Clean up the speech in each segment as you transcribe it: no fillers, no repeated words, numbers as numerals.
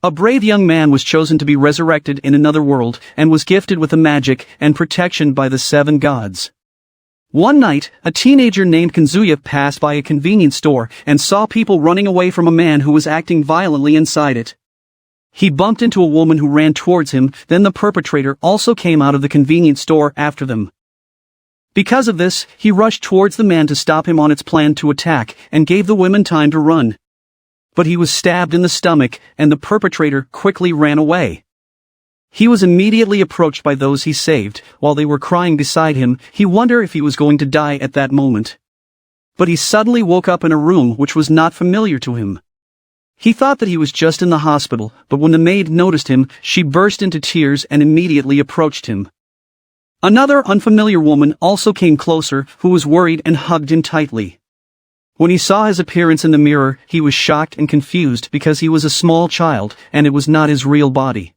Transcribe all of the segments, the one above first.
A brave young man was chosen to be resurrected in another world, and was gifted with the magic and protection by the 7 gods. One night, a teenager named Kanzuya passed by a convenience store and saw people running away from a man who was acting violently inside it. He bumped into a woman who ran towards him, then the perpetrator also came out of the convenience store after them. Because of this, he rushed towards the man to stop him on its plan to attack, and gave the women time to run. But he was stabbed in the stomach, and the perpetrator quickly ran away. He was immediately approached by those he saved. While they were crying beside him, he wondered if he was going to die at that moment. But he suddenly woke up in a room which was not familiar to him. He thought that he was just in the hospital, but when the maid noticed him, she burst into tears and immediately approached him. Another unfamiliar woman also came closer, who was worried and hugged him tightly. When he saw his appearance in the mirror, he was shocked and confused because he was a small child, and it was not his real body.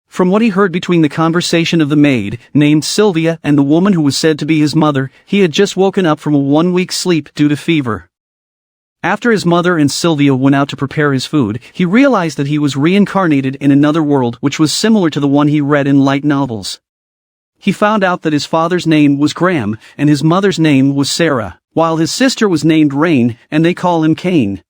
From what he heard between the conversation of the maid, named Sylvia, and the woman who was said to be his mother, he had just woken up from a 1-week sleep due to fever. After his mother and Sylvia went out to prepare his food, he realized that he was reincarnated in another world which was similar to the one he read in light novels. He found out that his father's name was Graham, and his mother's name was Sarah, while his sister was named Rain, and they call him Cain.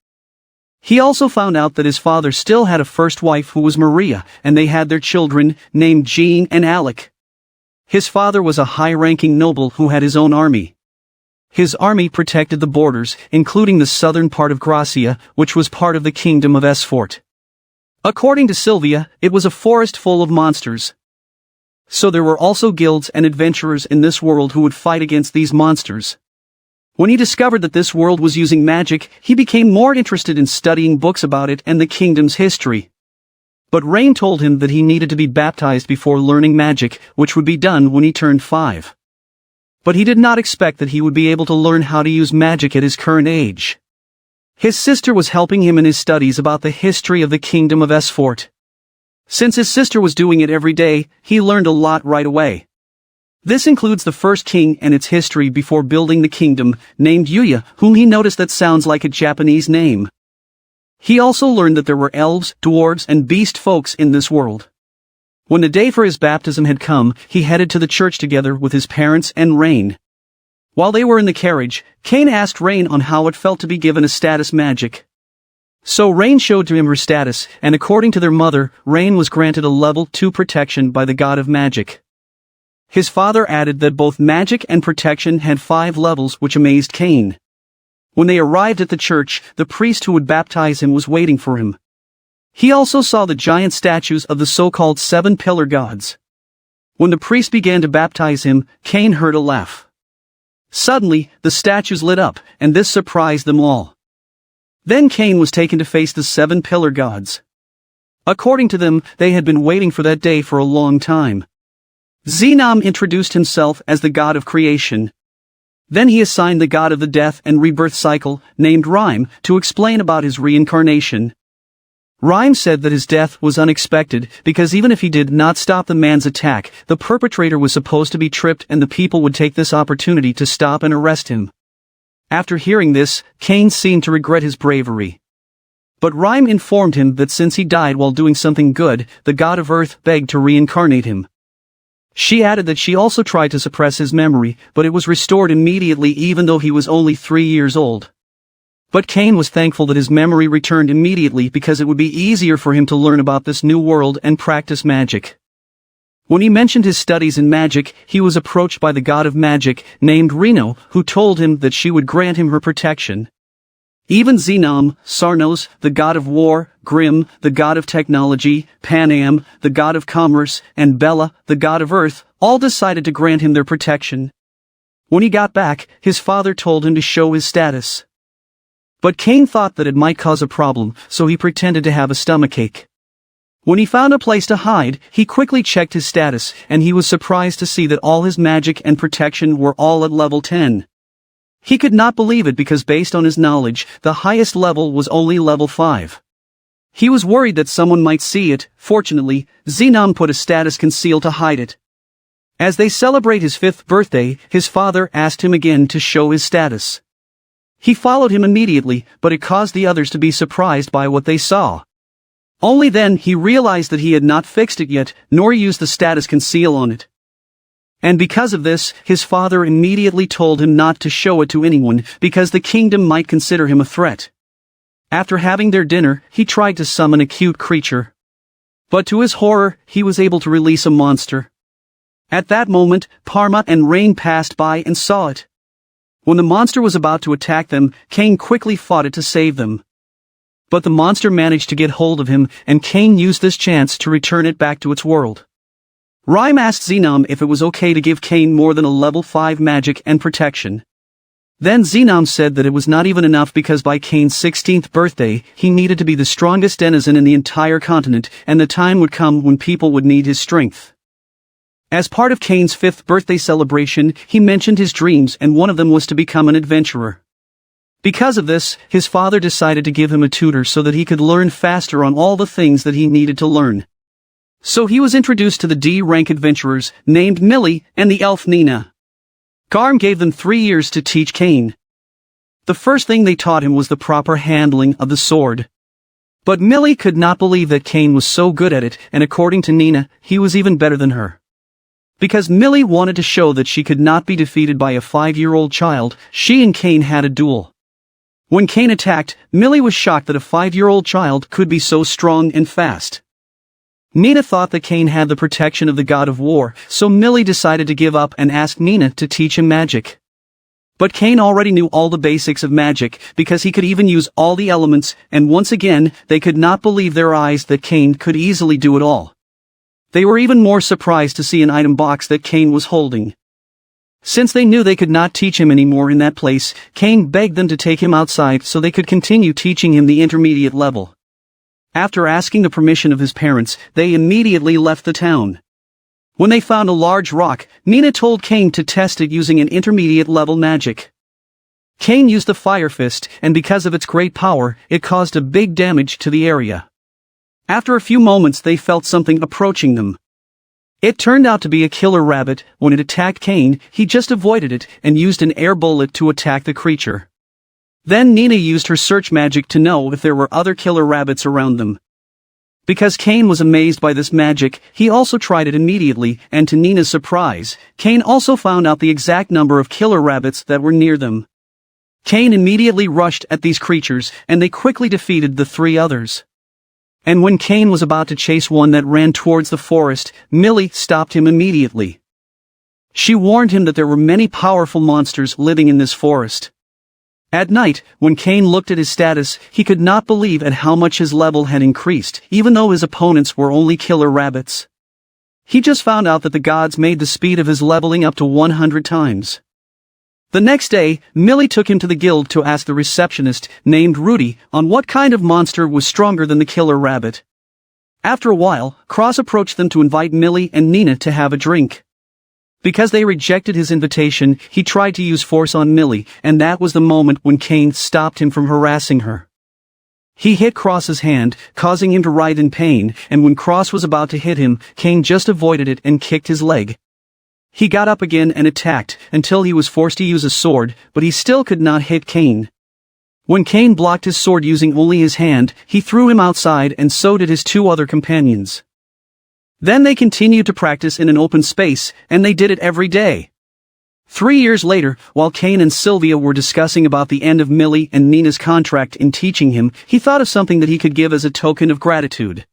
He also found out that his father still had a first wife who was Maria, and they had their children, named Jean and Alec. His father was a high-ranking noble who had his own army. His army protected the borders, including the southern part of Gracia, which was part of the kingdom of Esfort. According to Sylvia, it was a forest full of monsters. So there were also guilds and adventurers in this world who would fight against these monsters. When he discovered that this world was using magic, he became more interested in studying books about it and the kingdom's history. But Rain told him that he needed to be baptized before learning magic, which would be done when he turned 5. But he did not expect that he would be able to learn how to use magic at his current age. His sister was helping him in his studies about the history of the kingdom of Esfort. Since his sister was doing it every day, he learned a lot right away. This includes the first king and its history before building the kingdom, named Yuya, whom he noticed that sounds like a Japanese name. He also learned that there were elves, dwarves, and beast folks in this world. When the day for his baptism had come, he headed to the church together with his parents and Rain. While they were in the carriage, Cain asked Rain on how it felt to be given a status magic. So Rain showed to him her status, and according to their mother, Rain was granted a level 2 protection by the god of magic. His father added that both magic and protection had 5 levels, which amazed Cain. When they arrived at the church, the priest who would baptize him was waiting for him. He also saw the giant statues of the so-called 7 pillar gods. When the priest began to baptize him, Cain heard a laugh. Suddenly, the statues lit up, and this surprised them all. Then Cain was taken to face the 7 pillar gods. According to them, they had been waiting for that day for a long time. Xenom introduced himself as the god of creation. Then he assigned the god of the death and rebirth cycle, named Rhyme, to explain about his reincarnation. Rhyme said that his death was unexpected, because even if he did not stop the man's attack, the perpetrator was supposed to be tripped and the people would take this opportunity to stop and arrest him. After hearing this, Cain seemed to regret his bravery. But Rhyme informed him that since he died while doing something good, the god of earth begged to reincarnate him. She added that she also tried to suppress his memory, but it was restored immediately even though he was only 3 years old. But Cain was thankful that his memory returned immediately because it would be easier for him to learn about this new world and practice magic. When he mentioned his studies in magic, he was approached by the god of magic, named Reno, who told him that she would grant him her protection. Even Xenom, Sarnos, the god of war, Grim, the god of technology, Panam, the god of commerce, and Bella, the god of earth, all decided to grant him their protection. When he got back, his father told him to show his status. But Cain thought that it might cause a problem, so he pretended to have a stomachache. When he found a place to hide, he quickly checked his status, and he was surprised to see that all his magic and protection were all at level 10. He could not believe it because based on his knowledge, the highest level was only level 5. He was worried that someone might see it. Fortunately, Xenom put a status conceal to hide it. As they celebrate his 5th birthday, his father asked him again to show his status. He followed him immediately, but it caused the others to be surprised by what they saw. Only then he realized that he had not fixed it yet, nor used the status conceal on it. And because of this, his father immediately told him not to show it to anyone, because the kingdom might consider him a threat. After having their dinner, he tried to summon a cute creature. But to his horror, he was able to release a monster. At that moment, Parma and Rain passed by and saw it. When the monster was about to attack them, Cain quickly fought it to save them. But the monster managed to get hold of him, and Cain used this chance to return it back to its world. Rime asked Xenom if it was okay to give Cain more than a level 5 magic and protection. Then Xenom said that it was not even enough because by Cain's 16th birthday, he needed to be the strongest denizen in the entire continent, and the time would come when people would need his strength. As part of Cain's 5th birthday celebration, he mentioned his dreams, and one of them was to become an adventurer. Because of this, his father decided to give him a tutor so that he could learn faster on all the things that he needed to learn. So he was introduced to the D-rank adventurers, named Millie, and the elf Nina. Garm gave them 3 years to teach Cain. The first thing they taught him was the proper handling of the sword. But Millie could not believe that Cain was so good at it, and according to Nina, he was even better than her. Because Millie wanted to show that she could not be defeated by a 5-year-old child, she and Cain had a duel. When Cain attacked, Millie was shocked that a 5-year-old child could be so strong and fast. Nina thought that Cain had the protection of the god of war, so Millie decided to give up and asked Nina to teach him magic. But Cain already knew all the basics of magic, because he could even use all the elements, and once again, they could not believe their eyes that Cain could easily do it all. They were even more surprised to see an item box that Cain was holding. Since they knew they could not teach him anymore in that place, Cain begged them to take him outside so they could continue teaching him the intermediate level. After asking the permission of his parents, they immediately left the town. When they found a large rock, Nina told Cain to test it using an intermediate level magic. Cain used the fire fist, and because of its great power, it caused a big damage to the area. After a few moments they felt something approaching them. It turned out to be a killer rabbit. When it attacked Cain, he just avoided it and used an air bullet to attack the creature. Then Nina used her search magic to know if there were other killer rabbits around them. Because Cain was amazed by this magic, he also tried it immediately, and to Nina's surprise, Cain also found out the exact number of killer rabbits that were near them. Cain immediately rushed at these creatures, and they quickly defeated the 3 others. And when Cain was about to chase one that ran towards the forest, Millie stopped him immediately. She warned him that there were many powerful monsters living in this forest. At night, when Cain looked at his status, he could not believe at how much his level had increased, even though his opponents were only killer rabbits. He just found out that the gods made the speed of his leveling up to 100 times. The next day, Millie took him to the guild to ask the receptionist, named Rudy, on what kind of monster was stronger than the killer rabbit. After a while, Cross approached them to invite Millie and Nina to have a drink. Because they rejected his invitation, he tried to use force on Millie, and that was the moment when Cain stopped him from harassing her. He hit Cross's hand, causing him to writhe in pain, and when Cross was about to hit him, Cain just avoided it and kicked his leg. He got up again and attacked, until he was forced to use a sword, but he still could not hit Cain. When Cain blocked his sword using only his hand, he threw him outside and so did his 2 other companions. Then they continued to practice in an open space, and they did it every day. 3 years later, while Cain and Sylvia were discussing about the end of Millie and Nina's contract in teaching him, he thought of something that he could give as a token of gratitude.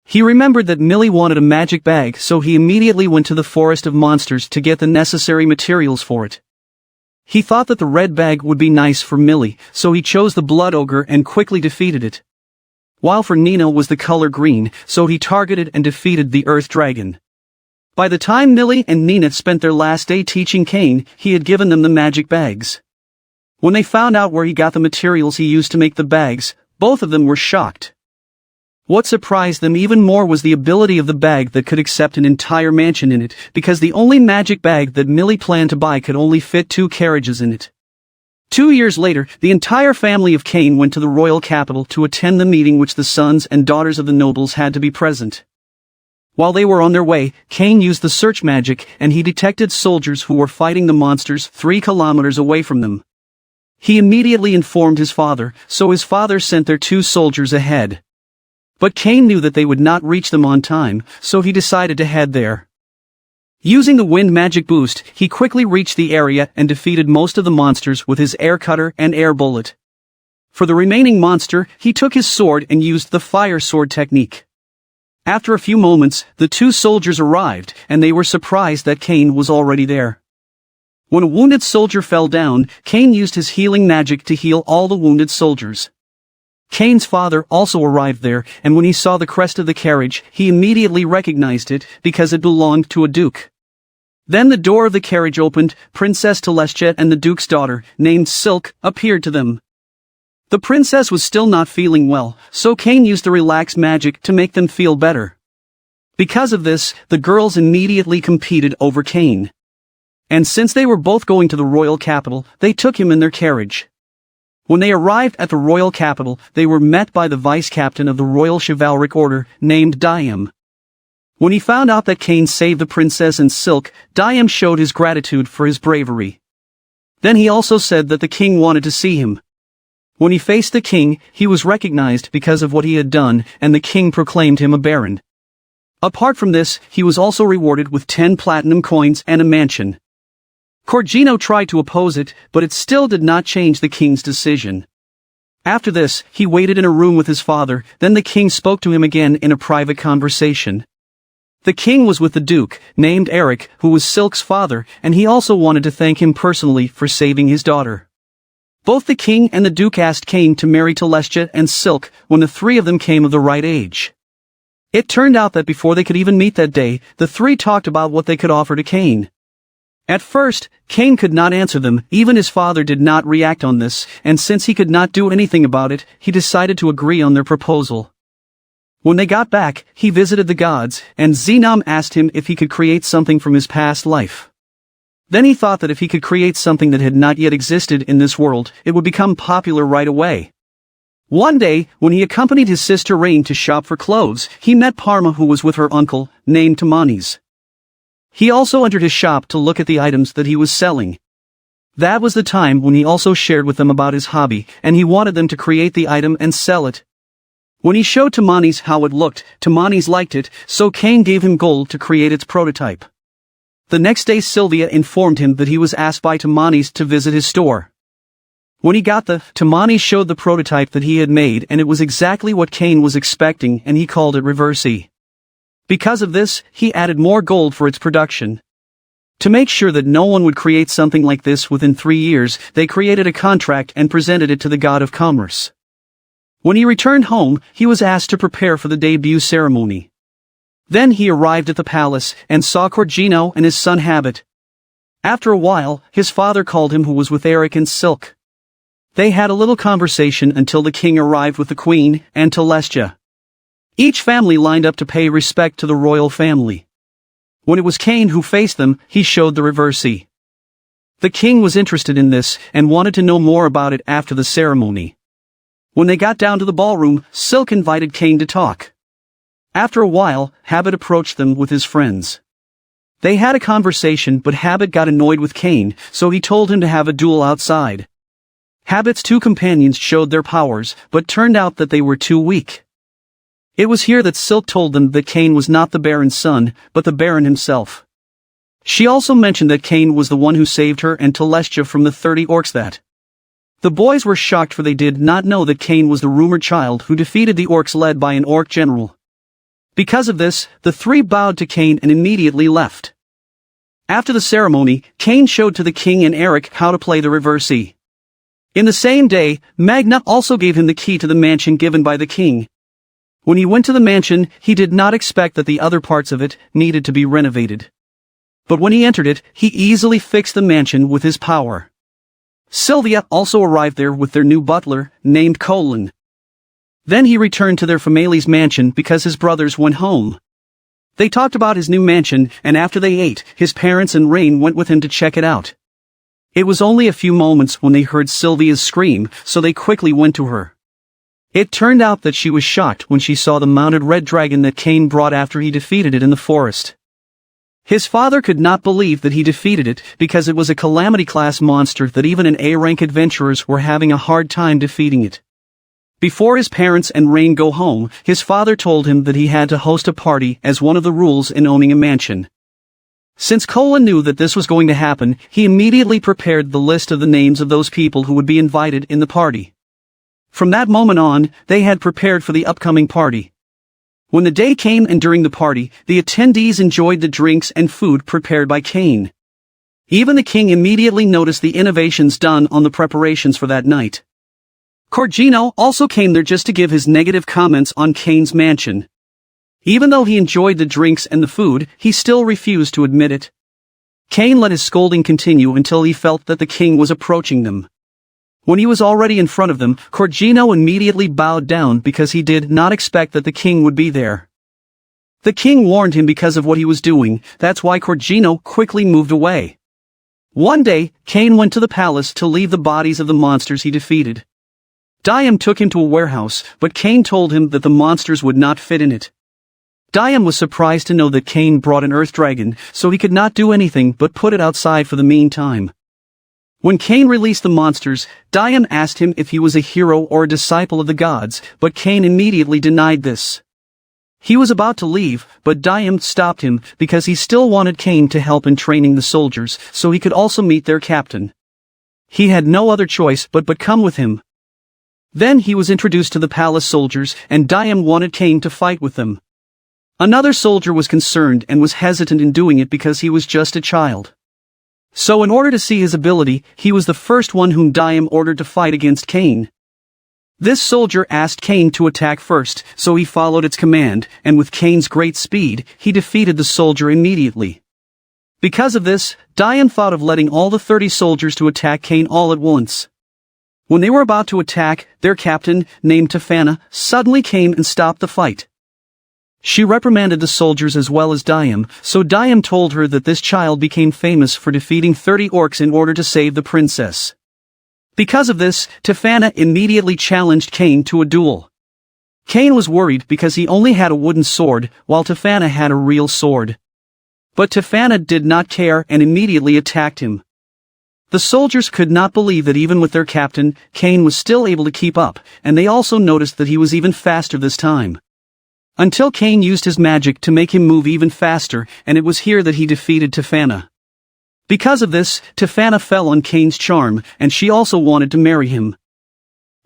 He remembered that Millie wanted a magic bag, so he immediately went to the forest of monsters to get the necessary materials for it. He thought that the red bag would be nice for Millie, so he chose the blood ogre and quickly defeated it. While for Nina was the color green, so he targeted and defeated the earth dragon. By the time Millie and Nina spent their last day teaching Cain, he had given them the magic bags. When they found out where he got the materials he used to make the bags, both of them were shocked. What surprised them even more was the ability of the bag that could accept an entire mansion in it, because the only magic bag that Millie planned to buy could only fit 2 carriages in it. 2 years later, the entire family of Cain went to the royal capital to attend the meeting which the sons and daughters of the nobles had to be present. While they were on their way, Cain used the search magic, and he detected soldiers who were fighting the monsters 3 kilometers away from them. He immediately informed his father, so his father sent their 2 soldiers ahead. But Cain knew that they would not reach them on time, so he decided to head there. Using the wind magic boost, he quickly reached the area and defeated most of the monsters with his air cutter and air bullet. For the remaining monster, he took his sword and used the fire sword technique. After a few moments, the two soldiers arrived, and they were surprised that Cain was already there. When a wounded soldier fell down, Cain used his healing magic to heal all the wounded soldiers. Cain's father also arrived there, and when he saw the crest of the carriage, he immediately recognized it, because it belonged to a duke. Then the door of the carriage opened, Princess Telestia and the duke's daughter, named Silk, appeared to them. The princess was still not feeling well, so Cain used the relax magic to make them feel better. Because of this, the girls immediately competed over Cain. And since they were both going to the royal capital, they took him in their carriage. When they arrived at the royal capital, they were met by the vice-captain of the Royal Chivalric Order, named Diem. When he found out that Cain saved the princess and Silk, Diem showed his gratitude for his bravery. Then he also said that the king wanted to see him. When he faced the king, he was recognized because of what he had done, and the king proclaimed him a baron. Apart from this, he was also rewarded with 10 platinum coins and a mansion. Corgino tried to oppose it, but it still did not change the king's decision. After this, he waited in a room with his father, then the king spoke to him again in a private conversation. The king was with the duke, named Eric, who was Silk's father, and he also wanted to thank him personally for saving his daughter. Both the king and the duke asked Cain to marry Telestia and Silk when the three of them came of the right age. It turned out that before they could even meet that day, the three talked about what they could offer to Cain. At first, Cain could not answer them, even his father did not react on this, and since he could not do anything about it, he decided to agree on their proposal. When they got back, he visited the gods, and Xenom asked him if he could create something from his past life. Then he thought that if he could create something that had not yet existed in this world, it would become popular right away. One day, when he accompanied his sister Rain to shop for clothes, he met Parma, who was with her uncle, named Tamanis. He also entered his shop to look at the items that he was selling. That was the time when he also shared with them about his hobby, and he wanted them to create the item and sell it. When he showed Tamanis how it looked, Tamanis liked it, so Cain gave him gold to create its prototype. The next day Sylvia informed him that he was asked by Tamanis to visit his store. When he got Tamanis showed the prototype that he had made, and it was exactly what Cain was expecting, and he called it Reversi. Because of this, he added more gold for its production. To make sure that no one would create something like this within 3 years, they created a contract and presented it to the god of commerce. When he returned home, he was asked to prepare for the debut ceremony. Then he arrived at the palace, and saw Corgino and his son Habit. After a while, his father called him, who was with Eric and Silk. They had a little conversation until the king arrived with the queen, and Telestia. Each family lined up to pay respect to the royal family. When it was Cain who faced them, he showed the Reversi. The king was interested in this, and wanted to know more about it after the ceremony. When they got down to the ballroom, Silk invited Cain to talk. After a while, Habit approached them with his friends. They had a conversation, but Habit got annoyed with Cain, so he told him to have a duel outside. Habit's two companions showed their powers, but turned out that they were too weak. It was here that Silk told them that Cain was not the Baron's son, but the Baron himself. She also mentioned that Cain was the one who saved her and Telestia from the 30 orcs that. The boys were shocked, for they did not know that Cain was the rumored child who defeated the orcs led by an orc general. Because of this, the three bowed to Cain and immediately left. After the ceremony, Cain showed to the king and Eric how to play the Reversi. In the same day, Magna also gave him the key to the mansion given by the king. When he went to the mansion, he did not expect that the other parts of it needed to be renovated. But when he entered it, he easily fixed the mansion with his power. Sylvia also arrived there with their new butler, named Colin. Then he returned to their family's mansion because his brothers went home. They talked about his new mansion, and after they ate, his parents and Rain went with him to check it out. It was only a few moments when they heard Sylvia's scream, so they quickly went to her. It turned out that she was shocked when she saw the mounted red dragon that Cain brought after he defeated it in the forest. His father could not believe that he defeated it, because it was a calamity-class monster that even an A-rank adventurers were having a hard time defeating it. Before his parents and Rain go home, his father told him that he had to host a party as one of the rules in owning a mansion. Since Cola knew that this was going to happen, he immediately prepared the list of the names of those people who would be invited in the party. From that moment on, they had prepared for the upcoming party. When the day came and during the party, the attendees enjoyed the drinks and food prepared by Cain. Even the king immediately noticed the innovations done on the preparations for that night. Corgino also came there just to give his negative comments on Cain's mansion. Even though he enjoyed the drinks and the food, he still refused to admit it. Cain let his scolding continue until he felt that the king was approaching them. When he was already in front of them, Corgino immediately bowed down because he did not expect that the king would be there. The king warned him because of what he was doing, that's why Corgino quickly moved away. One day, Cain went to the palace to leave the bodies of the monsters he defeated. Diam took him to a warehouse, but Cain told him that the monsters would not fit in it. Diam was surprised to know that Cain brought an earth dragon, so he could not do anything but put it outside for the meantime. When Cain released the monsters, Diam asked him if he was a hero or a disciple of the gods, but Cain immediately denied this. He was about to leave, but Diam stopped him because he still wanted Cain to help in training the soldiers so he could also meet their captain. He had no other choice but come with him. Then he was introduced to the palace soldiers and Diam wanted Cain to fight with them. Another soldier was concerned and was hesitant in doing it because he was just a child. So in order to see his ability, he was the first one whom Diam ordered to fight against Cain. This soldier asked Cain to attack first, so he followed its command, and with Cain's great speed, he defeated the soldier immediately. Because of this, Diam thought of letting all the 30 soldiers to attack Cain all at once. When they were about to attack, their captain, named Tefana, suddenly came and stopped the fight. She reprimanded the soldiers as well as Diam, so Diam told her that this child became famous for defeating 30 orcs in order to save the princess. Because of this, Tefana immediately challenged Cain to a duel. Cain was worried because he only had a wooden sword, while Tefana had a real sword. But Tefana did not care and immediately attacked him. The soldiers could not believe that even with their captain, Cain was still able to keep up, and they also noticed that he was even faster this time. Until Cain used his magic to make him move even faster, and it was here that he defeated Tefana. Because of this, Tefana fell on Cain's charm, and she also wanted to marry him.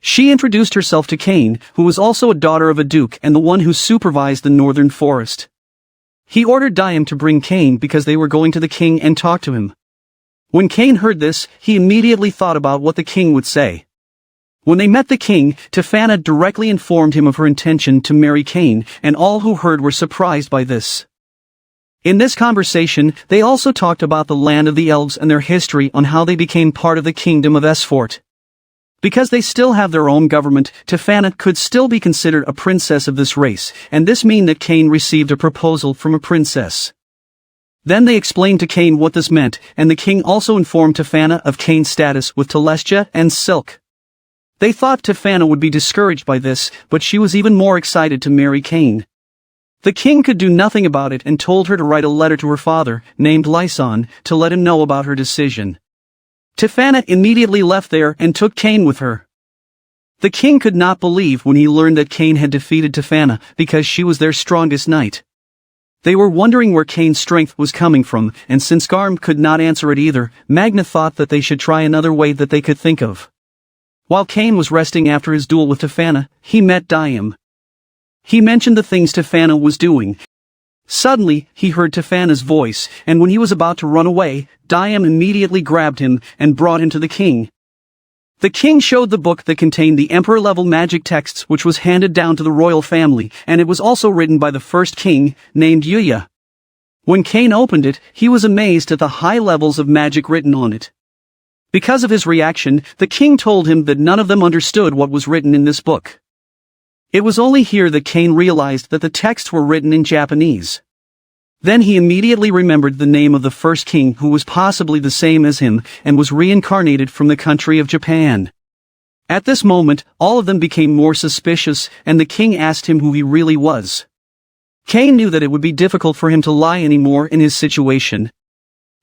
She introduced herself to Cain, who was also a daughter of a duke and the one who supervised the northern forest. He ordered Diam to bring Cain because they were going to the king and talk to him. When Cain heard this, he immediately thought about what the king would say. When they met the king, Tefana directly informed him of her intention to marry Cain, and all who heard were surprised by this. In this conversation, they also talked about the land of the elves and their history on how they became part of the kingdom of Esfort. Because they still have their own government, Tefana could still be considered a princess of this race, and this meant that Cain received a proposal from a princess. Then they explained to Cain what this meant, and the king also informed Tefana of Cain's status with Telestia and Silk. They thought Tefana would be discouraged by this, but she was even more excited to marry Cain. The king could do nothing about it and told her to write a letter to her father, named Lyson, to let him know about her decision. Tefana immediately left there and took Cain with her. The king could not believe when he learned that Cain had defeated Tefana because she was their strongest knight. They were wondering where Cain's strength was coming from, and since Garm could not answer it either, Magna thought that they should try another way that they could think of. While Cain was resting after his duel with Tefana, he met Diam. He mentioned the things Tefana was doing. Suddenly, he heard Tefana's voice, and when he was about to run away, Diam immediately grabbed him and brought him to the king. The king showed the book that contained the emperor-level magic texts which was handed down to the royal family, and it was also written by the first king, named Yuya. When Cain opened it, he was amazed at the high levels of magic written on it. Because of his reaction, the king told him that none of them understood what was written in this book. It was only here that Cain realized that the texts were written in Japanese. Then he immediately remembered the name of the first king who was possibly the same as him and was reincarnated from the country of Japan. At this moment, all of them became more suspicious, and the king asked him who he really was. Cain knew that it would be difficult for him to lie anymore in his situation.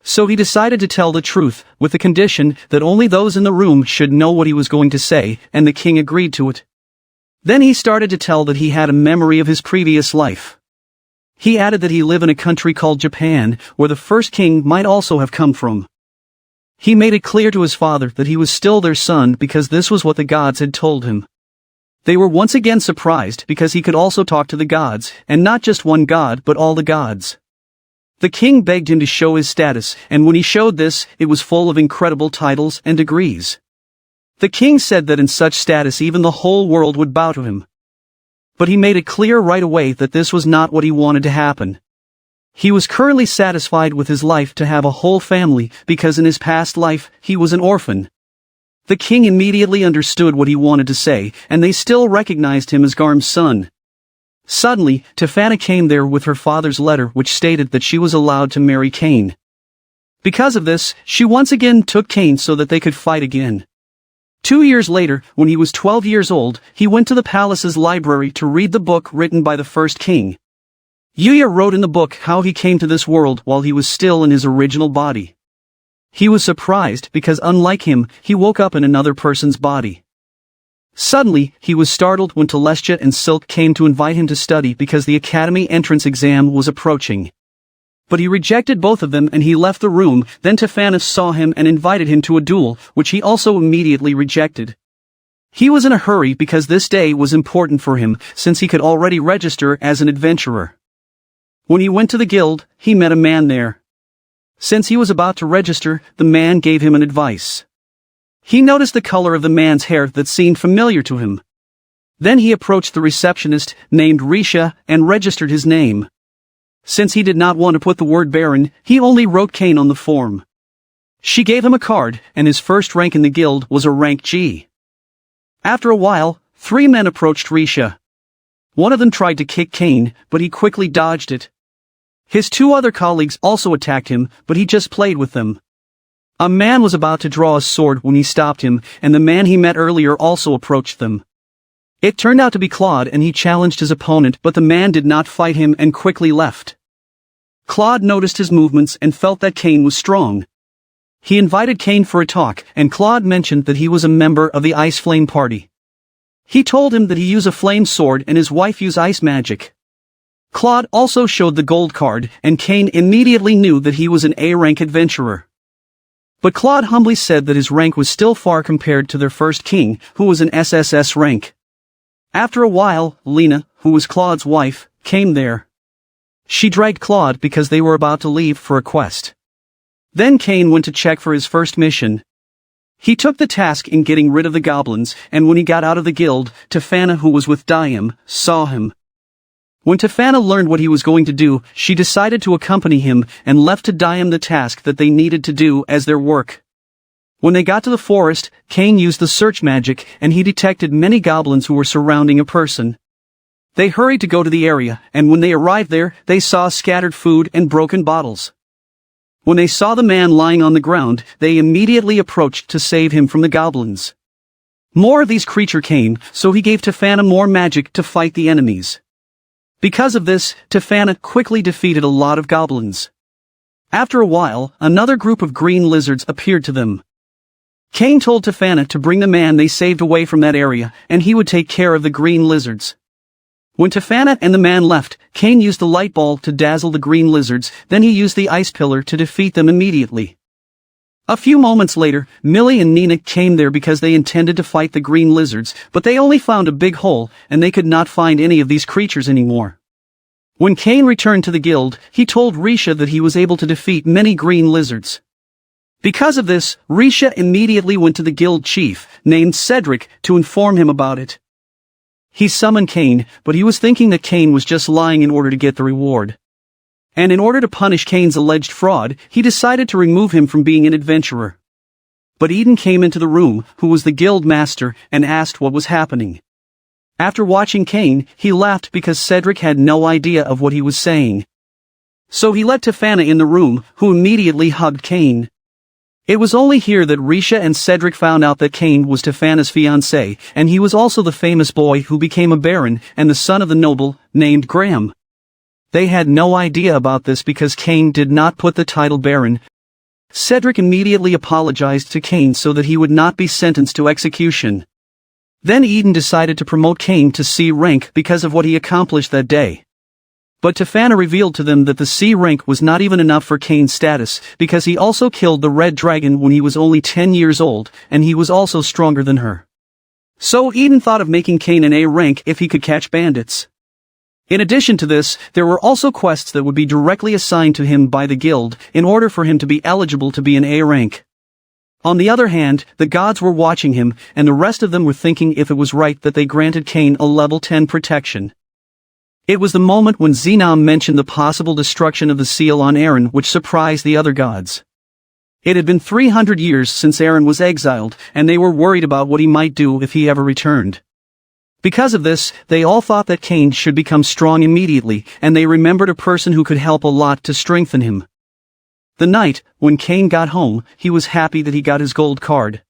So he decided to tell the truth, with the condition that only those in the room should know what he was going to say, and the king agreed to it. Then he started to tell that he had a memory of his previous life. He added that he lived in a country called Japan, where the first king might also have come from. He made it clear to his father that he was still their son because this was what the gods had told him. They were once again surprised because he could also talk to the gods, and not just one god but all the gods. The king begged him to show his status, and when he showed this, it was full of incredible titles and degrees. The king said that in such status even the whole world would bow to him. But he made it clear right away that this was not what he wanted to happen. He was currently satisfied with his life to have a whole family because in his past life, he was an orphan. The king immediately understood what he wanted to say, and they still recognized him as Garm's son. Suddenly, Tefana came there with her father's letter which stated that she was allowed to marry Cain. Because of this, she once again took Cain so that they could fight again. 2 years later, when he was 12 years old, he went to the palace's library to read the book written by the first king. Yuya wrote in the book how he came to this world while he was still in his original body. He was surprised because unlike him, he woke up in another person's body. Suddenly, he was startled when Telestia and Silk came to invite him to study because the academy entrance exam was approaching. But he rejected both of them and he left the room. Then Tefana saw him and invited him to a duel, which he also immediately rejected. He was in a hurry because this day was important for him, since he could already register as an adventurer. When he went to the guild, he met a man there. Since he was about to register, the man gave him an advice. He noticed the color of the man's hair that seemed familiar to him. Then he approached the receptionist, named Risha, and registered his name. Since he did not want to put the word Baron, he only wrote Cain on the form. She gave him a card, and his first rank in the guild was a rank G. After a while, 3 men approached Risha. One of them tried to kick Cain, but he quickly dodged it. His 2 other colleagues also attacked him, but he just played with them. A man was about to draw a sword when he stopped him, and the man he met earlier also approached them. It turned out to be Claude and he challenged his opponent, but the man did not fight him and quickly left. Claude noticed his movements and felt that Cain was strong. He invited Cain for a talk, and Claude mentioned that he was a member of the Ice Flame Party. He told him that he used a flame sword and his wife used ice magic. Claude also showed the gold card, and Cain immediately knew that he was an A-rank adventurer. But Claude humbly said that his rank was still far compared to their first king, who was an SSS rank. After a while, Lena, who was Claude's wife, came there. She dragged Claude because they were about to leave for a quest. Then Cain went to check for his first mission. He took the task in getting rid of the goblins, and when he got out of the guild, Tefana, who was with Diem, saw him. When Tefana learned what he was going to do, she decided to accompany him and left to Diem the task that they needed to do as their work. When they got to the forest, Cain used the search magic and he detected many goblins who were surrounding a person. They hurried to go to the area, and when they arrived there, they saw scattered food and broken bottles. When they saw the man lying on the ground, they immediately approached to save him from the goblins. More of these creatures came, so he gave Tefana more magic to fight the enemies. Because of this, Tefana quickly defeated a lot of goblins. After a while, another group of green lizards appeared to them. Cain told Tefana to bring the man they saved away from that area, and he would take care of the green lizards. When Tefana and the man left, Cain used the light ball to dazzle the green lizards, then he used the ice pillar to defeat them immediately. A few moments later, Millie and Nina came there because they intended to fight the green lizards, but they only found a big hole, and they could not find any of these creatures anymore. When Cain returned to the guild, he told Risha that he was able to defeat many green lizards. Because of this, Risha immediately went to the guild chief, named Cedric, to inform him about it. He summoned Cain, but he was thinking that Cain was just lying in order to get the reward. And in order to punish Cain's alleged fraud, he decided to remove him from being an adventurer. But Eden came into the room, who was the guild master, and asked what was happening. After watching Cain, he laughed because Cedric had no idea of what he was saying. So he let Tefana in the room, who immediately hugged Cain. It was only here that Risha and Cedric found out that Cain was Tefana's fiancé, and he was also the famous boy who became a baron, and the son of the noble, named Graham. They had no idea about this because Cain did not put the title baron. Cedric immediately apologized to Cain so that he would not be sentenced to execution. Then Eden decided to promote Cain to C rank because of what he accomplished that day. But Tefana revealed to them that the C rank was not even enough for Cain's status, because he also killed the red dragon when he was only 10 years old, and he was also stronger than her. So Eden thought of making Cain an A rank if he could catch bandits. In addition to this, there were also quests that would be directly assigned to him by the guild, in order for him to be eligible to be an A rank. On the other hand, the gods were watching him, and the rest of them were thinking if it was right that they granted Cain a level 10 protection. It was the moment when Xenom mentioned the possible destruction of the seal on Eren which surprised the other gods. It had been 300 years since Eren was exiled, and they were worried about what he might do if he ever returned. Because of this, they all thought that Cain should become strong immediately, and they remembered a person who could help a lot to strengthen him. The night, when Cain got home, he was happy that he got his gold card.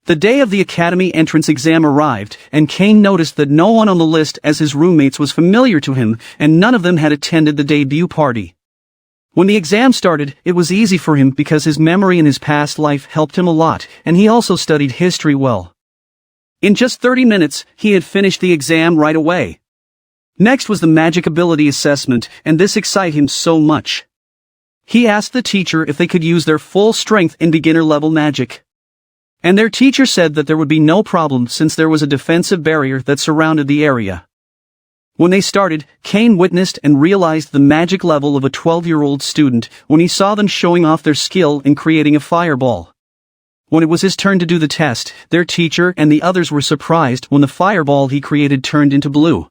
The day of the academy entrance exam arrived, and Cain noticed that no one on the list as his roommates was familiar to him, and none of them had attended the debut party. When the exam started, it was easy for him because his memory in his past life helped him a lot, and he also studied history well. In just 30 minutes, he had finished the exam right away. Next was the magic ability assessment, and this excited him so much. He asked the teacher if they could use their full strength in beginner-level magic. And their teacher said that there would be no problem since there was a defensive barrier that surrounded the area. When they started, Cain witnessed and realized the magic level of a 12-year-old student when he saw them showing off their skill in creating a fireball. When it was his turn to do the test, their teacher and the others were surprised when the fireball he created turned into blue.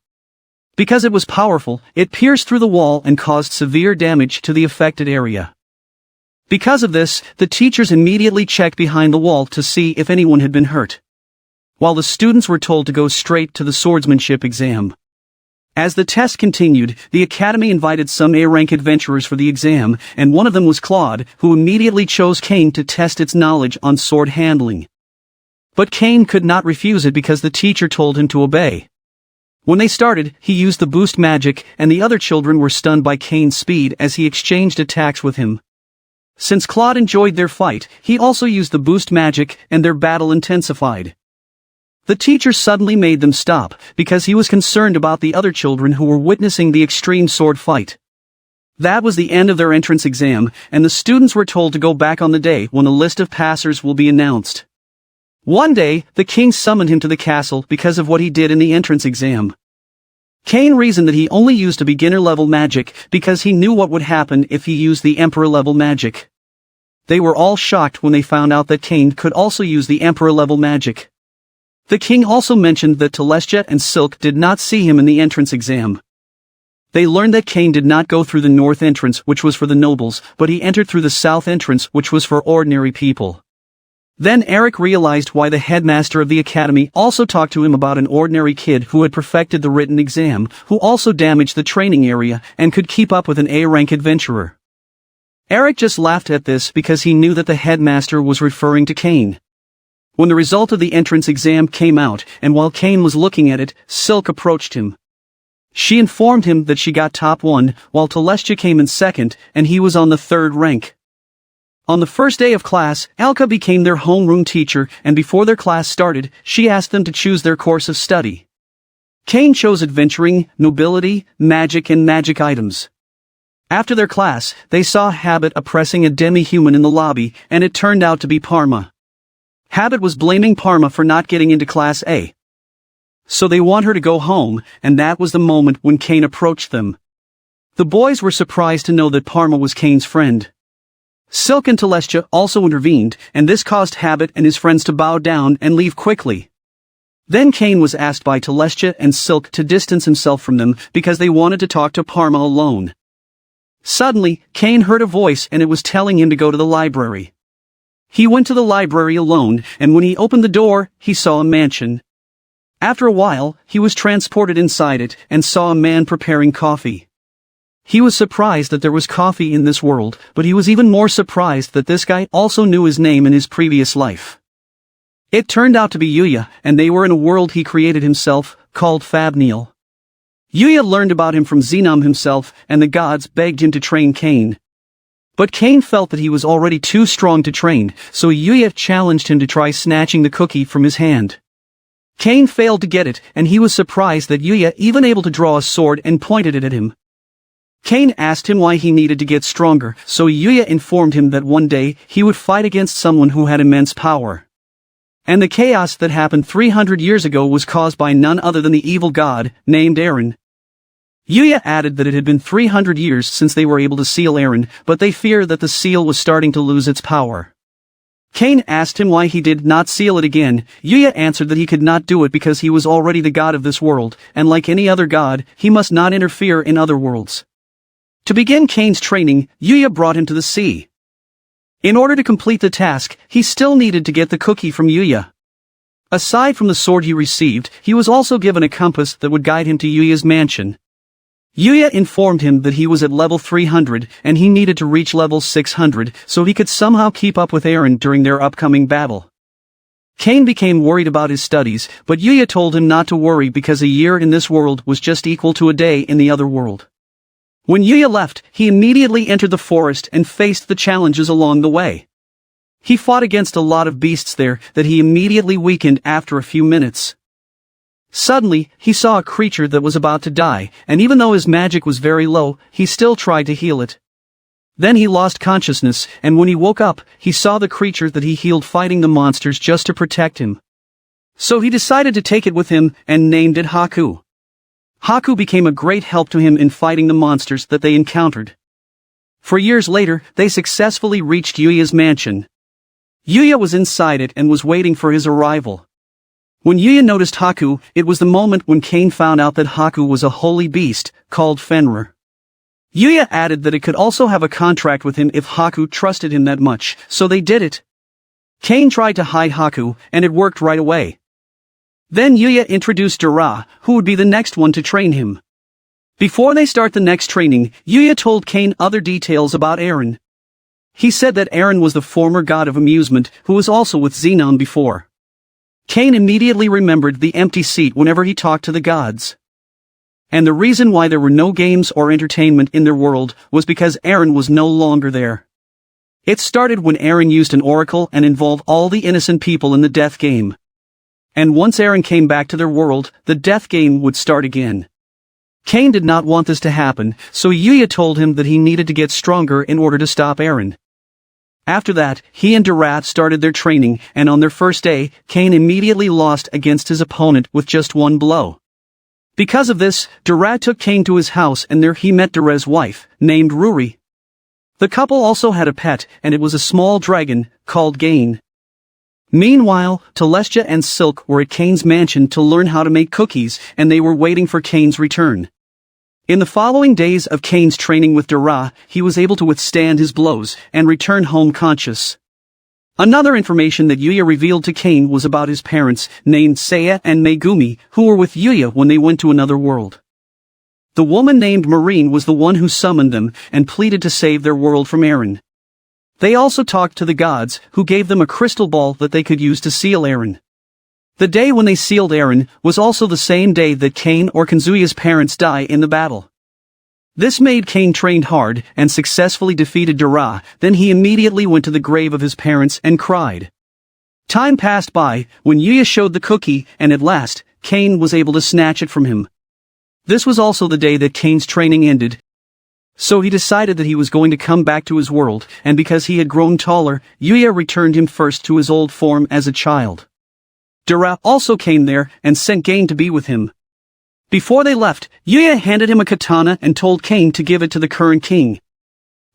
Because it was powerful, it pierced through the wall and caused severe damage to the affected area. Because of this, the teachers immediately checked behind the wall to see if anyone had been hurt, while the students were told to go straight to the swordsmanship exam. As the test continued, the academy invited some A-rank adventurers for the exam, and one of them was Claude, who immediately chose Cain to test its knowledge on sword handling. But Cain could not refuse it because the teacher told him to obey. When they started, he used the boost magic, and the other children were stunned by Cain's speed as he exchanged attacks with him. Since Claude enjoyed their fight, he also used the boost magic, and their battle intensified. The teacher suddenly made them stop, because he was concerned about the other children who were witnessing the extreme sword fight. That was the end of their entrance exam, and the students were told to go back on the day when the list of passers will be announced. One day, the king summoned him to the castle because of what he did in the entrance exam. Cain reasoned that he only used a beginner-level magic because he knew what would happen if he used the emperor-level magic. They were all shocked when they found out that Cain could also use the emperor-level magic. The king also mentioned that Telestia and Silk did not see him in the entrance exam. They learned that Cain did not go through the north entrance, which was for the nobles, but he entered through the south entrance, which was for ordinary people. Then Eric realized why the headmaster of the academy also talked to him about an ordinary kid who had perfected the written exam, who also damaged the training area and could keep up with an A-rank adventurer. Eric just laughed at this because he knew that the headmaster was referring to Cain. When the result of the entrance exam came out, and while Cain was looking at it, Silk approached him. She informed him that she got top 1, while Telestia came in second, and he was on the 3rd rank. On the first day of class, Alka became their homeroom teacher, and before their class started, she asked them to choose their course of study. Cain chose adventuring, nobility, magic and magic items. After their class, they saw Habit oppressing a demi-human in the lobby, and it turned out to be Parma. Habit was blaming Parma for not getting into Class A. So they want her to go home, and that was the moment when Cain approached them. The boys were surprised to know that Parma was Cain's friend. Silk and Telestia also intervened, and this caused Habit and his friends to bow down and leave quickly. Then Cain was asked by Telestia and Silk to distance himself from them because they wanted to talk to Parma alone. Suddenly, Cain heard a voice and it was telling him to go to the library. He went to the library alone, and when he opened the door, he saw a mansion. After a while, he was transported inside it and saw a man preparing coffee. He was surprised that there was coffee in this world, but he was even more surprised that this guy also knew his name in his previous life. It turned out to be Yuya, and they were in a world he created himself, called Fabniel. Yuya learned about him from Xenom himself, and the gods begged him to train Cain. But Cain felt that he was already too strong to train, so Yuya challenged him to try snatching the cookie from his hand. Kane failed to get it, and he was surprised that Yuya even able to draw a sword and pointed it at him. Kane asked him why he needed to get stronger, so Yuya informed him that one day he would fight against someone who had immense power. And the chaos that happened 300 years ago was caused by none other than the evil god, named Eren. Yuya added that it had been 300 years since they were able to seal Eren, but they fear that the seal was starting to lose its power. Kane asked him why he did not seal it again. Yuya answered that he could not do it because he was already the god of this world, and like any other god, he must not interfere in other worlds. To begin Kane's training, Yuya brought him to the sea. In order to complete the task, he still needed to get the cookie from Yuya. Aside from the sword he received, he was also given a compass that would guide him to Yuya's mansion. Yuya informed him that he was at level 300, and he needed to reach level 600, so he could somehow keep up with Eren during their upcoming battle. Kane became worried about his studies, but Yuya told him not to worry because a year in this world was just equal to a day in the other world. When Yuya left, he immediately entered the forest and faced the challenges along the way. He fought against a lot of beasts there that he immediately weakened after a few minutes. Suddenly, he saw a creature that was about to die, and even though his magic was very low, he still tried to heal it. Then he lost consciousness, and when he woke up, he saw the creature that he healed fighting the monsters just to protect him. So he decided to take it with him and named it Haku. Haku became a great help to him in fighting the monsters that they encountered. For years later, they successfully reached Yuya's mansion. Yuya was inside it and was waiting for his arrival. When Yuya noticed Haku, it was the moment when Kane found out that Haku was a holy beast, called Fenrir. Yuya added that it could also have a contract with him if Haku trusted him that much, so they did it. Kane tried to hide Haku, and it worked right away. Then Yuya introduced Dara, who would be the next one to train him. Before they start the next training, Yuya told Kane other details about Eren. He said that Eren was the former god of amusement, who was also with Xenon before. Kane immediately remembered the empty seat whenever he talked to the gods. And the reason why there were no games or entertainment in their world was because Eren was no longer there. It started when Eren used an oracle and involved all the innocent people in the death game. And once Eren came back to their world, the death game would start again. Kane did not want this to happen, so Yuya told him that he needed to get stronger in order to stop Eren. After that, he and Dara started their training, and on their first day, Kane immediately lost against his opponent with just one blow. Because of this, Dara took Kane to his house and there he met Dara's wife, named Ruri. The couple also had a pet, and it was a small dragon, called Gain. Meanwhile, Telestia and Silk were at Kane's mansion to learn how to make cookies, and they were waiting for Kane's return. In the following days of Kane's training with Dara, he was able to withstand his blows, and return home conscious. Another information that Yuya revealed to Kane was about his parents, named Seiya and Megumi, who were with Yuya when they went to another world. The woman named Marine was the one who summoned them, and pleaded to save their world from Eren. They also talked to the gods, who gave them a crystal ball that they could use to seal Eren. The day when they sealed Eren was also the same day that Kane or Kazuya's parents die in the battle. This made Kane train hard and successfully defeated Dara, then he immediately went to the grave of his parents and cried. Time passed by, when Yuya showed the cookie, and at last, Kane was able to snatch it from him. This was also the day that Kane's training ended. So he decided that he was going to come back to his world, and because he had grown taller, Yuya returned him first to his old form as a child. Dara also came there and sent Kane to be with him. Before they left, Yuya handed him a katana and told Kane to give it to the current king.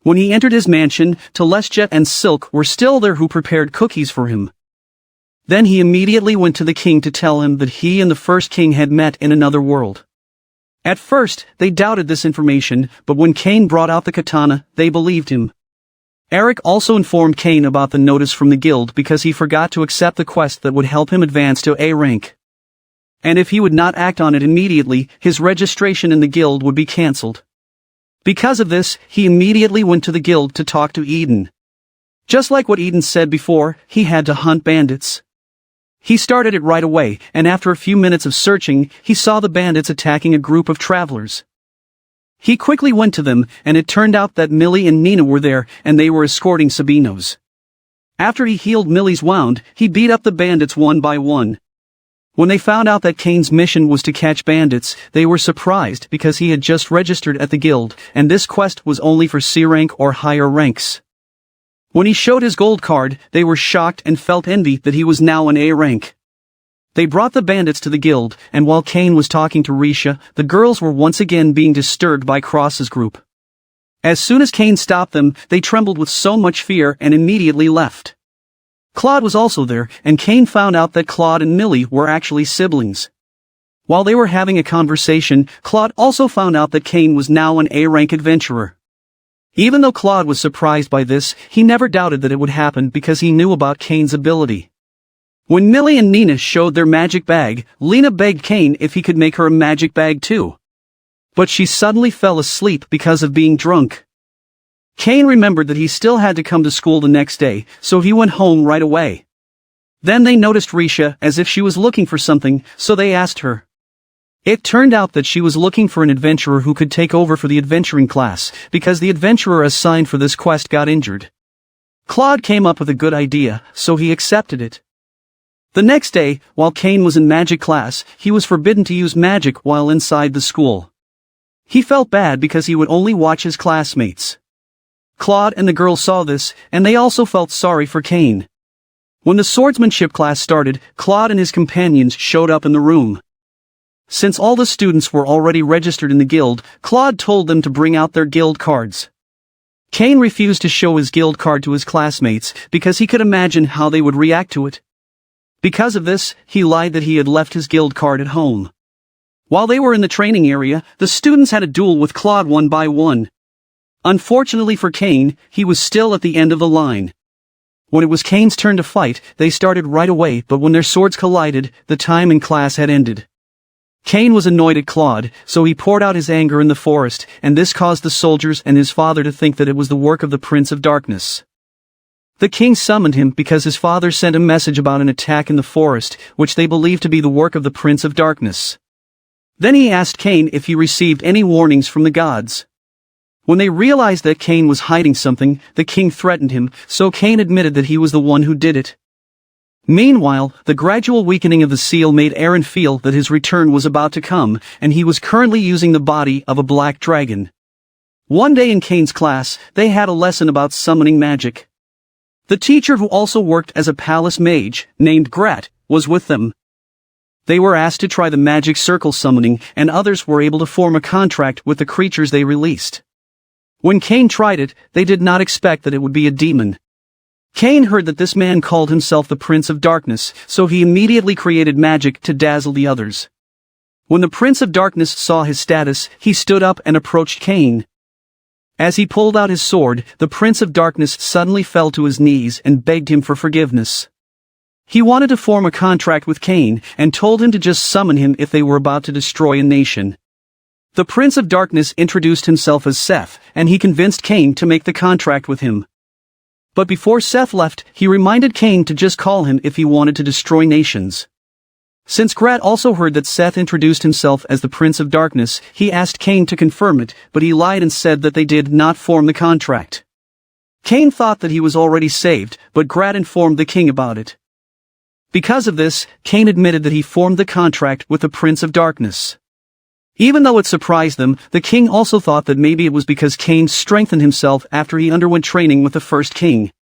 When he entered his mansion, Telestia and Silk were still there who prepared cookies for him. Then he immediately went to the king to tell him that he and the first king had met in another world. At first, they doubted this information, but when Kane brought out the katana, they believed him. Eric also informed Kane about the notice from the guild because he forgot to accept the quest that would help him advance to A rank. And if he would not act on it immediately, his registration in the guild would be cancelled. Because of this, he immediately went to the guild to talk to Eden. Just like what Eden said before, he had to hunt bandits. He started it right away, and after a few minutes of searching, he saw the bandits attacking a group of travelers. He quickly went to them, and it turned out that Millie and Nina were there, and they were escorting Sabinos. After he healed Millie's wound, he beat up the bandits one by one. When they found out that Kane's mission was to catch bandits, they were surprised because he had just registered at the guild, and this quest was only for C rank or higher ranks. When he showed his gold card, they were shocked and felt envy that he was now an A rank. They brought the bandits to the guild, and while Kane was talking to Risha, the girls were once again being disturbed by Cross's group. As soon as Kane stopped them, they trembled with so much fear and immediately left. Claude was also there, and Kane found out that Claude and Millie were actually siblings. While they were having a conversation, Claude also found out that Kane was now an A-rank adventurer. Even though Claude was surprised by this, he never doubted that it would happen because he knew about Kane's ability. When Millie and Nina showed their magic bag, Lena begged Kane if he could make her a magic bag too. But she suddenly fell asleep because of being drunk. Kane remembered that he still had to come to school the next day, so he went home right away. Then they noticed Risha as if she was looking for something, so they asked her. It turned out that she was looking for an adventurer who could take over for the adventuring class, because the adventurer assigned for this quest got injured. Claude came up with a good idea, so he accepted it. The next day, while Kane was in magic class, he was forbidden to use magic while inside the school. He felt bad because he would only watch his classmates. Claude and the girls saw this, and they also felt sorry for Kane. When the swordsmanship class started, Claude and his companions showed up in the room. Since all the students were already registered in the guild, Claude told them to bring out their guild cards. Kane refused to show his guild card to his classmates because he could imagine how they would react to it. Because of this, he lied that he had left his guild card at home. While they were in the training area, the students had a duel with Claude one by one. Unfortunately for Kane, he was still at the end of the line. When it was Kane's turn to fight, they started right away, but when their swords collided, the time in class had ended. Kane was annoyed at Claude, so he poured out his anger in the forest, and this caused the soldiers and his father to think that it was the work of the Prince of Darkness. The king summoned him because his father sent a message about an attack in the forest, which they believed to be the work of the Prince of Darkness. Then he asked Kane if he received any warnings from the gods. When they realized that Kane was hiding something, the king threatened him, so Kane admitted that he was the one who did it. Meanwhile, the gradual weakening of the seal made Aaron feel that his return was about to come, and he was currently using the body of a black dragon. One day in Kane's class, they had a lesson about summoning magic. The teacher, who also worked as a palace mage, named Grat, was with them. They were asked to try the magic circle summoning, and others were able to form a contract with the creatures they released. When Kane tried it, they did not expect that it would be a demon. Kane heard that this man called himself the Prince of Darkness, so he immediately created magic to dazzle the others. When the Prince of Darkness saw his status, he stood up and approached Kane. As he pulled out his sword, the Prince of Darkness suddenly fell to his knees and begged him for forgiveness. He wanted to form a contract with Kane, and told him to just summon him if they were about to destroy a nation. The Prince of Darkness introduced himself as Seth, and he convinced Kane to make the contract with him. But before Seth left, he reminded Kane to just call him if he wanted to destroy nations. Since Grat also heard that Seth introduced himself as the Prince of Darkness, he asked Kane to confirm it, but he lied and said that they did not form the contract. Kane thought that he was already saved, but Grat informed the king about it. Because of this, Kane admitted that he formed the contract with the Prince of Darkness. Even though it surprised them, the king also thought that maybe it was because Kane strengthened himself after he underwent training with the first king.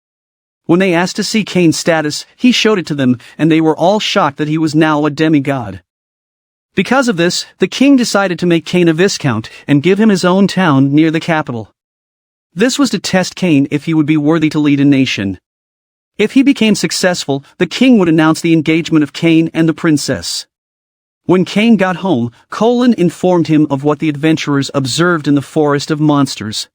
When they asked to see Kane's status, he showed it to them, and they were all shocked that he was now a demigod. Because of this, the king decided to make Kane a viscount, and give him his own town near the capital. This was to test Kane if he would be worthy to lead a nation. If he became successful, the king would announce the engagement of Kane and the princess. When Kane got home, Colin informed him of what the adventurers observed in the forest of monsters.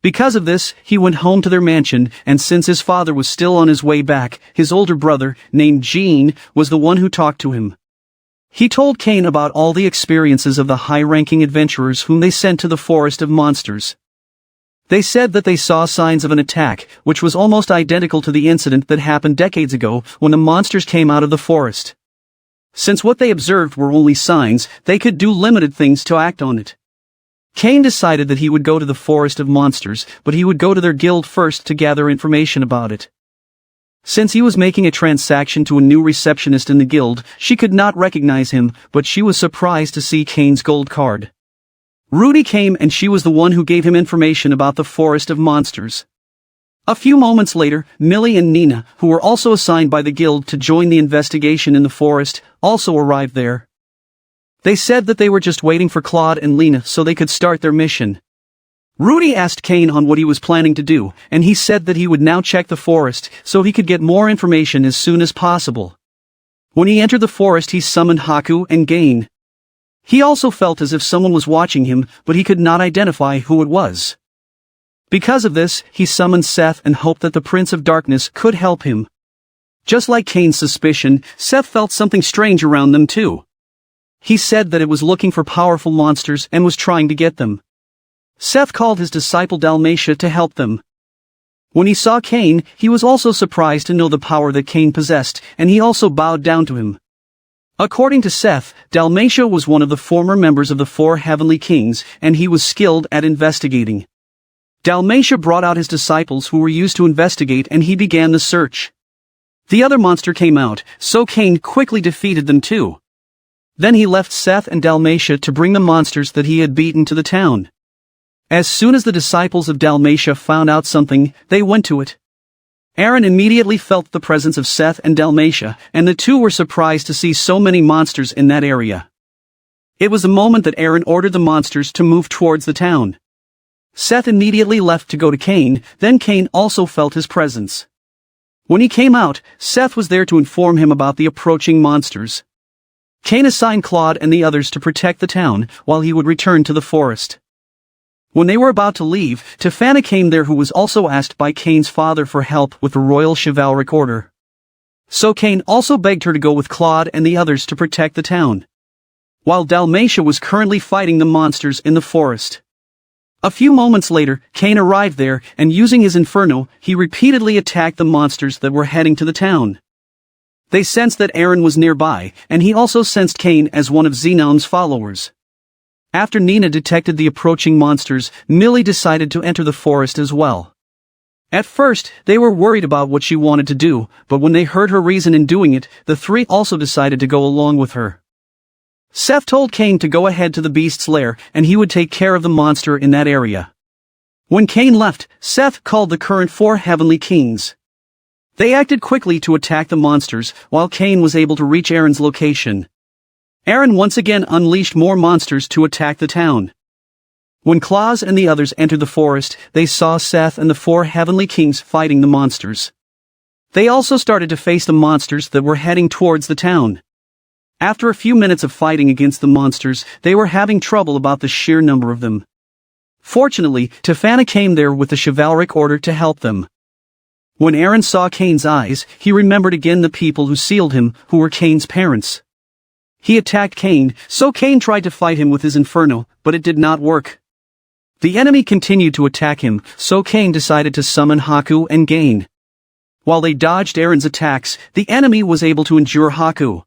Because of this, he went home to their mansion, and since his father was still on his way back, his older brother, named Jean, was the one who talked to him. He told Kane about all the experiences of the high-ranking adventurers whom they sent to the forest of monsters. They said that they saw signs of an attack, which was almost identical to the incident that happened decades ago when the monsters came out of the forest. Since what they observed were only signs, they could do limited things to act on it. Kane decided that he would go to the forest of monsters, but he would go to their guild first to gather information about it. Since he was making a transaction to a new receptionist in the guild, she could not recognize him, but she was surprised to see Kane's gold card. Rudy came and she was the one who gave him information about the forest of monsters. A few moments later, Millie and Nina, who were also assigned by the guild to join the investigation in the forest, also arrived there. They said that they were just waiting for Claude and Lena so they could start their mission. Rudy asked Kane on what he was planning to do, and he said that he would now check the forest so he could get more information as soon as possible. When he entered the forest, he summoned Haku and Gain. He also felt as if someone was watching him, but he could not identify who it was. Because of this, he summoned Seth and hoped that the Prince of Darkness could help him. Just like Kane's suspicion, Seth felt something strange around them too. He said that it was looking for powerful monsters and was trying to get them. Seth called his disciple Dalmatia to help them. When he saw Kane, he was also surprised to know the power that Kane possessed, and he also bowed down to him. According to Seth, Dalmatia was one of the former members of the 4 Heavenly Kings, and he was skilled at investigating. Dalmatia brought out his disciples who were used to investigate, and he began the search. The other monster came out, so Kane quickly defeated them too. Then he left Seth and Dalmatia to bring the monsters that he had beaten to the town. As soon as the disciples of Dalmatia found out something, they went to it. Aaron immediately felt the presence of Seth and Dalmatia, and the two were surprised to see so many monsters in that area. It was the moment that Aaron ordered the monsters to move towards the town. Seth immediately left to go to Kane, then Kane also felt his presence. When he came out, Seth was there to inform him about the approaching monsters. Kane assigned Claude and the others to protect the town, while he would return to the forest. When they were about to leave, Tefana came there, who was also asked by Kane's father for help with the royal chivalric order. So Kane also begged her to go with Claude and the others to protect the town. While Dalmatia was currently fighting the monsters in the forest. A few moments later, Kane arrived there, and using his inferno, he repeatedly attacked the monsters that were heading to the town. They sensed that Aaron was nearby, and he also sensed Kane as one of Xenon's followers. After Nina detected the approaching monsters, Millie decided to enter the forest as well. At first, they were worried about what she wanted to do, but when they heard her reason in doing it, the three also decided to go along with her. Seth told Kane to go ahead to the beast's lair, and he would take care of the monster in that area. When Kane left, Seth called the current 4 Heavenly Kings. They acted quickly to attack the monsters, while Kane was able to reach Aaron's location. Aaron once again unleashed more monsters to attack the town. When Claus and the others entered the forest, they saw Seth and the 4 Heavenly Kings fighting the monsters. They also started to face the monsters that were heading towards the town. After a few minutes of fighting against the monsters, they were having trouble about the sheer number of them. Fortunately, Tefana came there with the chivalric order to help them. When Aaron saw Kane's eyes, he remembered again the people who sealed him, who were Kane's parents. He attacked Kane, so Kane tried to fight him with his inferno, but it did not work. The enemy continued to attack him, so Kane decided to summon Haku and Gain. While they dodged Aaron's attacks, the enemy was able to endure Haku.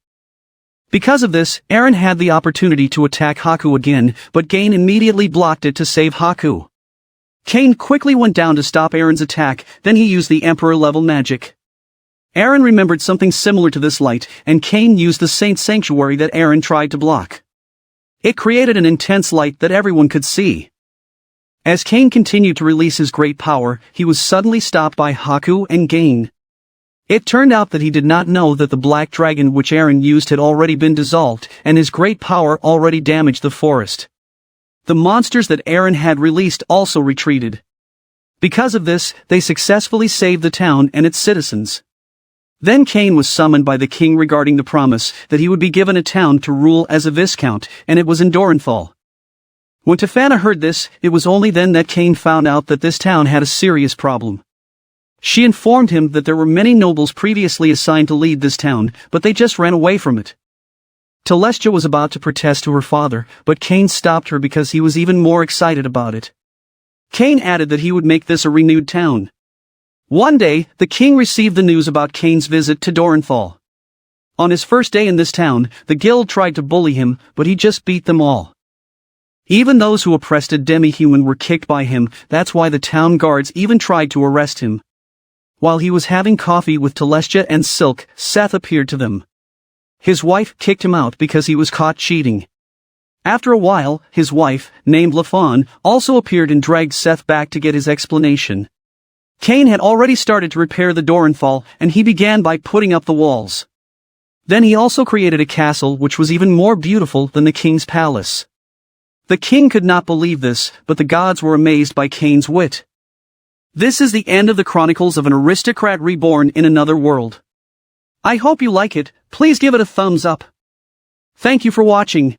Because of this, Aaron had the opportunity to attack Haku again, but Gain immediately blocked it to save Haku. Kane quickly went down to stop Aaron's attack, then he used the Emperor-level magic. Aaron remembered something similar to this light, and Kane used the Saint Sanctuary that Aaron tried to block. It created an intense light that everyone could see. As Kane continued to release his great power, he was suddenly stopped by Haku and Gain. It turned out that he did not know that the black dragon which Aaron used had already been dissolved, and his great power already damaged the forest. The monsters that Aaron had released also retreated. Because of this, they successfully saved the town and its citizens. Then Kane was summoned by the king regarding the promise that he would be given a town to rule as a viscount, and it was in Dorenthal. When Tefana heard this, it was only then that Kane found out that this town had a serious problem. She informed him that there were many nobles previously assigned to lead this town, but they just ran away from it. Telestia was about to protest to her father, but Kane stopped her because he was even more excited about it. Kane added that he would make this a renewed town. One day, the king received the news about Kane's visit to Dorenthal. On his first day in this town, the guild tried to bully him, but he just beat them all. Even those who oppressed a demi-human were kicked by him, that's why the town guards even tried to arrest him. While he was having coffee with Telestia and Silk, Seth appeared to them. His wife kicked him out because he was caught cheating. After a while, his wife, named LaFawn, also appeared and dragged Seth back to get his explanation. Cain had already started to repair the Doranfall, and he began by putting up the walls. Then he also created a castle which was even more beautiful than the king's palace. The king could not believe this, but the gods were amazed by Cain's wit. This is the end of the Chronicles of an Aristocrat Reborn in Another World. I hope you like it. Please give it a thumbs up. Thank you for watching.